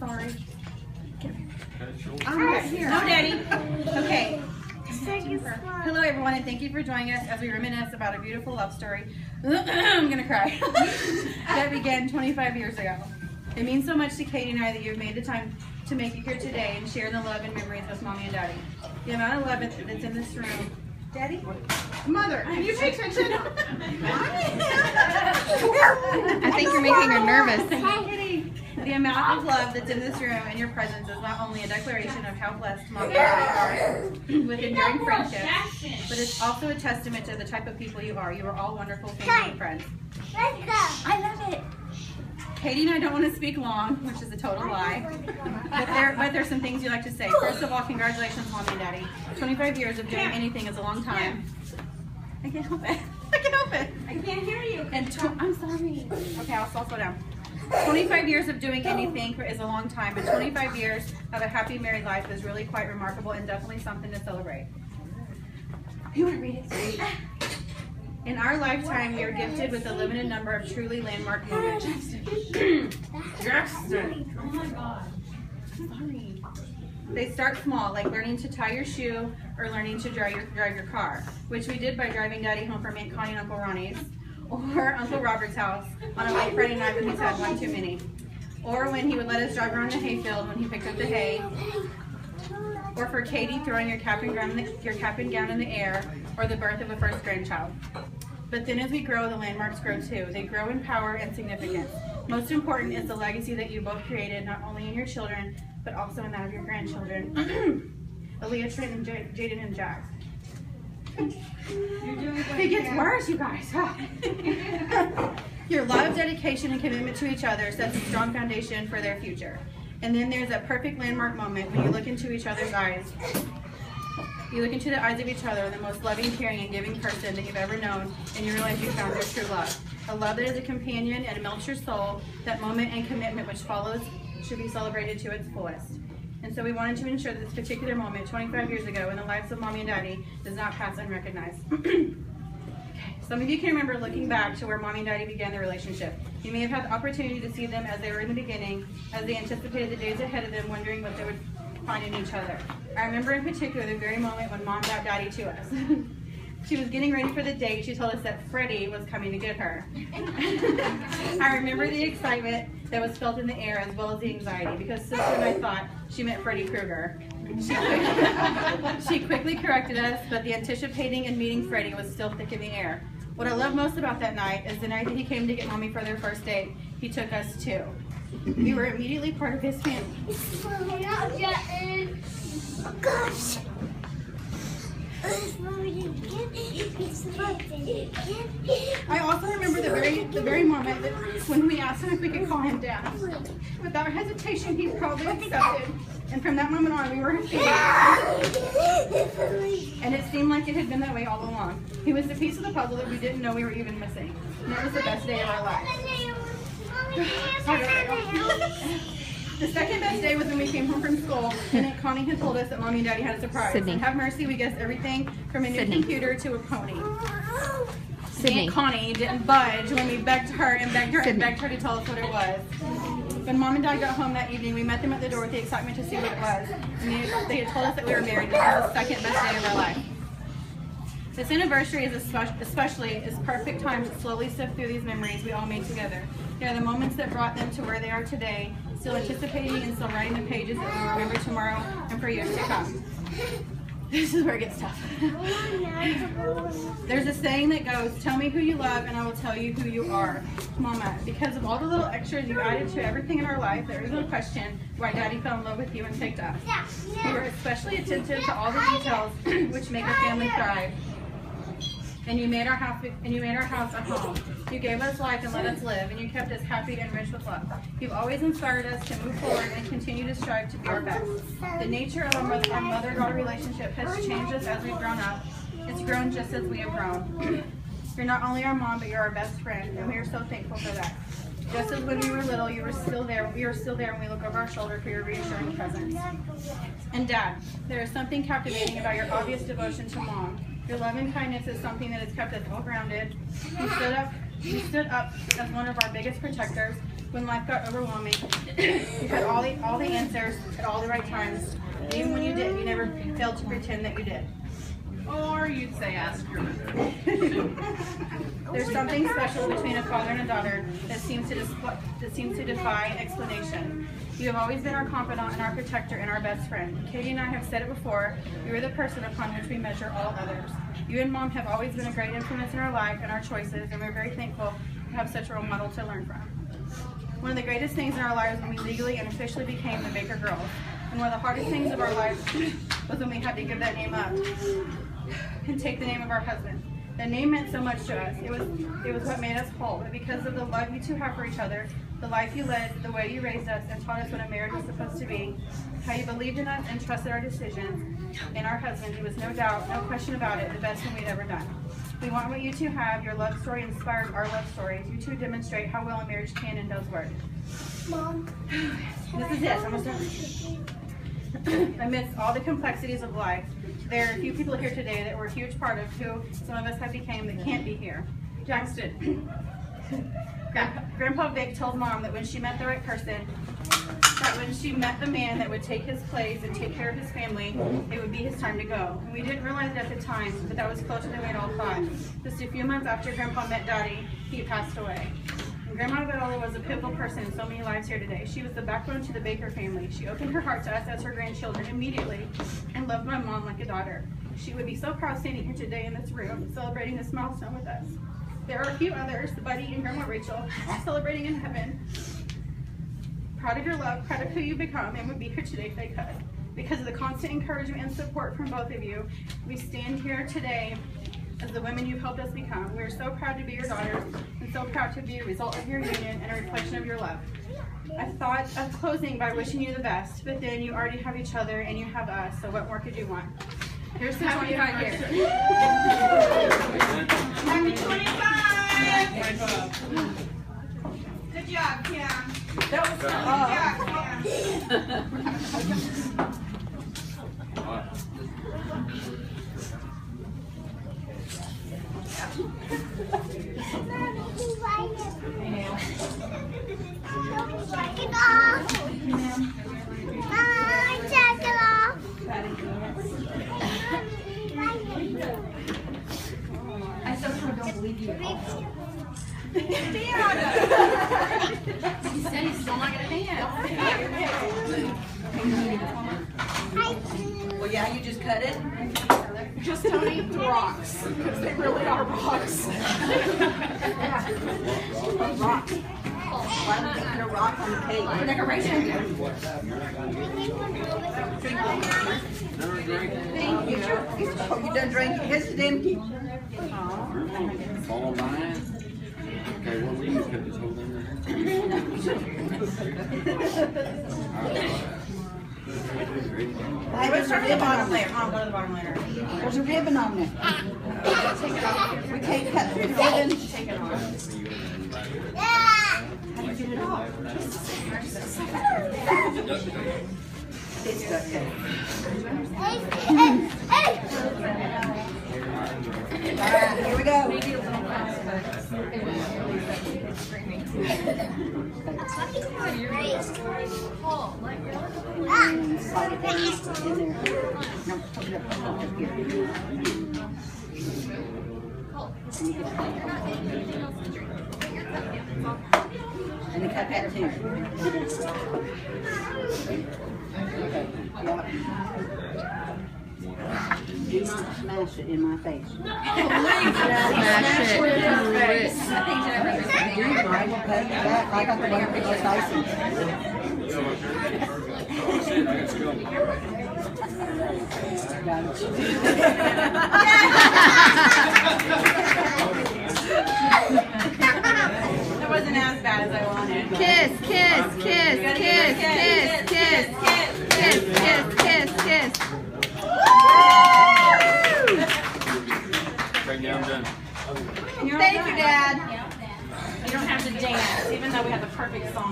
sorry. I'm right here. No, Daddy. Okay. Hello, everyone, and thank you for joining us as we reminisce about a beautiful love story. I'm gonna cry. That began 25 years ago. It means so much to Katie and I that you've made the time to make it here today and share the love and memories with Mommy and Daddy. The amount of love that's in this room. Daddy? Mother, can you pay attention? I think you're making her nervous. The amount of love that's in this room and your presence is not only a declaration of how blessed Mom and Daddy are with enduring friendships, but it's also a testament to the type of people you are. You are all wonderful family and friends. I love it. Katie and I don't want to speak long, which is a total lie, but there's some things you'd like to say. First of all, congratulations, Mommy and Daddy. 25 years of doing anything is a long time. I can't help it. I can't help it. I can't hear you. And I'm sorry. Okay, I'll slow down. 25 years of doing anything is a long time, but 25 years of a happy married life is really quite remarkable and definitely something to celebrate. You want to read it? In our lifetime, we are gifted with a limited number of truly landmark moments. Jackson. Oh my God. Sorry. They start small, like learning to tie your shoe or learning to drive your car, which we did by driving Daddy home from Aunt Connie and Uncle Ronnie's, or Uncle Robert's house on a late Friday night when he's had one too many, or when he would let us drive around the hayfield when he picked up the hay, or for Katie throwing your cap and gown in the air, or the birth of a first grandchild. But then as we grow, the landmarks grow too. They grow in power and significance. Most important is the legacy that you both created, not only in your children, but also in that of your grandchildren, Aaliyah, Trent, and Jaden, and Jack. It gets worse, you guys. Your love, dedication, and commitment to each other sets a strong foundation for their future. And then there's that perfect landmark moment when you look into each other's eyes. You look into the eyes of each other, the most loving, caring, and giving person that you've ever known, and you realize you found your true love. A love that is a companion and melts your soul. That moment and commitment which follows should be celebrated to its fullest. And so we wanted to ensure that this particular moment, 25 years ago, in the lives of Mommy and Daddy, does not pass unrecognized. Some of you can remember looking back to where Mommy and Daddy began their relationship. You may have had the opportunity to see them as they were in the beginning, as they anticipated the days ahead of them, wondering what they would find in each other. I remember in particular the very moment when Mom brought Daddy to us. She was getting ready for the date. She told us that Freddy was coming to get her. I remember the excitement that was felt in the air as well as the anxiety, because Sister and I thought she meant Freddy Krueger. She quickly corrected us, but the anticipating and meeting Freddy was still thick in the air. What I love most about that night is the night that he came to get Mommy for their first date, he took us too. We were immediately part of his family. Oh gosh. I also remember the very moment that when we asked him if we could call him Dad. Without hesitation, he probably accepted. And from that moment on, we were his family. And it seemed like it had been that way all along. He was the piece of the puzzle that we didn't know we were even missing. And it was the best day of our lives. The second best day was when we came home from school, and Aunt Connie had told us that Mommy and Daddy had a surprise. Sydney. And have mercy, we guessed everything from a new computer to a pony. Sydney. Aunt Connie didn't budge when we begged her and begged her and begged her to tell us what it was. When Mom and Dad got home that evening, we met them at the door with the excitement to see what it was. And they had told us that we were married. This was the second best day of our life. This anniversary is especially perfect time to slowly sift through these memories we all made together. They are the moments that brought them to where they are today, still anticipating and still writing the pages that we will remember tomorrow and for years to come. This is where it gets tough. There's a saying that goes, tell me who you love and I will tell you who you are. Mama, because of all the little extras you added to everything in our life, there is no question why Daddy fell in love with you and picked us. You were especially attentive to all the details which make a family thrive. And you made our house a home. You gave us life and let us live, and you kept us happy and rich with love. You've always inspired us to move forward and continue to strive to be our best. The nature of our mother-daughter relationship has changed us as we've grown up. It's grown just as we have grown. You're not only our mom, but you're our best friend, and we are so thankful for that. Just as when we were little, you were still there. We are still there when we look over our shoulder for your reassuring presence. And Dad, there is something captivating about your obvious devotion to Mom. Your love and kindness is something that has kept us all grounded. You stood up as one of our biggest protectors, When life got overwhelming, you had all the answers at all the right times. Even when you didn't, you never failed to pretend that you did. Or you'd say, ask your mother. There's something special between a father and a daughter that seems to defy explanation. You have always been our confidant and our protector and our best friend. Katie and I have said it before, you are the person upon which we measure all others. You and Mom have always been a great influence in our life and our choices, and we're very thankful to have such a role model to learn from. One of the greatest things in our lives when we legally and officially became the Baker Girls. And one of the hardest things of our lives was when we had to give that name up and take the name of our husband. That name meant so much to us. It was what made us whole. But because of the love you two have for each other, the life you led, the way you raised us and taught us what a marriage was supposed to be, how you believed in us and trusted our decisions and our husband, it was no doubt, no question about it, the best thing we'd ever done. We want what you two have. Your love story inspires our love stories. You two demonstrate how well a marriage can and does work. Mom. This is it. Almost done. Amidst all the complexities of life, there are a few people here today that were a huge part of who some of us have become that can't be here. Jackson. Grandpa Vic told Mom that when she met the right person, that when she met the man that would take his place and take care of his family, it would be his time to go. And we didn't realize it at the time, but that was closer than we had all thought. Just a few months after Grandpa met Daddy, he passed away. And Grandma Viola was a pivotal person in so many lives here today. She was the backbone to the Baker family. She opened her heart to us as her grandchildren immediately and loved my mom like a daughter. She would be so proud standing here today in this room, celebrating this milestone with us. There are a few others, Buddy and Grandma Rachel, celebrating in heaven. Proud of your love, proud of who you've become, and would be here today if they could. Because of the constant encouragement and support from both of you, we stand here today as the women you've helped us become. We are so proud to be your daughters, and so proud to be a result of your union and a reflection of your love. I thought of closing by wishing you the best, but then you already have each other and you have us, so what more could you want? Here's the 25 years. Happy 25! Good job, Kim. That was Good job, I so don't believe you at all. He said he's still not gonna dance. Well, yeah, you just cut it. Just Tony, the rocks. Because they really are rocks. Rock. Why don't you put a rock on the cake? For decoration. Thank you. Oh, you done drank it? It's empty. Follow mine. Okay, what will you put this whole thing Hey, there's a ribbon on there. Mom, go to the bottom later. There's a ribbon on there. Take it off. We can't cut the ribbon. Take it off. How do you get it off? It's duct tape. Alright, here we go. Slide it down in there. No, put it up here. And you cut that too. Okay, yeah. Do not smash it in my face. Smash it. I will pay you back. I got the one for your license. Got it.